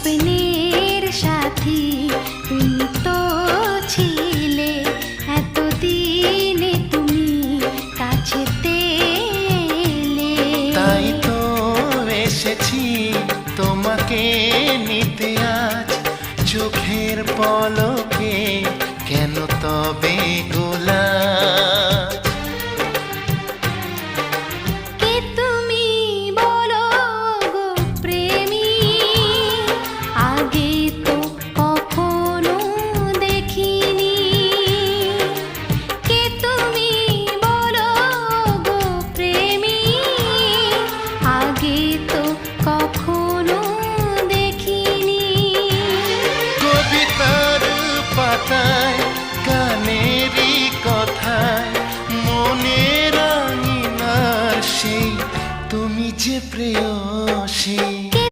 স্বপ্নের সাথী তুমি তো ছিলে, এতদিনে তুমি কাছেতে এলে। তাই তো এসেছি তোমাকে নিতে আজ, চোখের পলকে কেন তবে গোলাপ? কে তুমি বলো গো প্রেমী, আগে তো কখনো দেখিনি। কে তুমি বলো গো প্রেমী, আগে তো কখনো দেখিনি। কবিতার পাতায় গানেরই কথায় মনের আঙিনার সেই তুমি যে প্রেয়সী।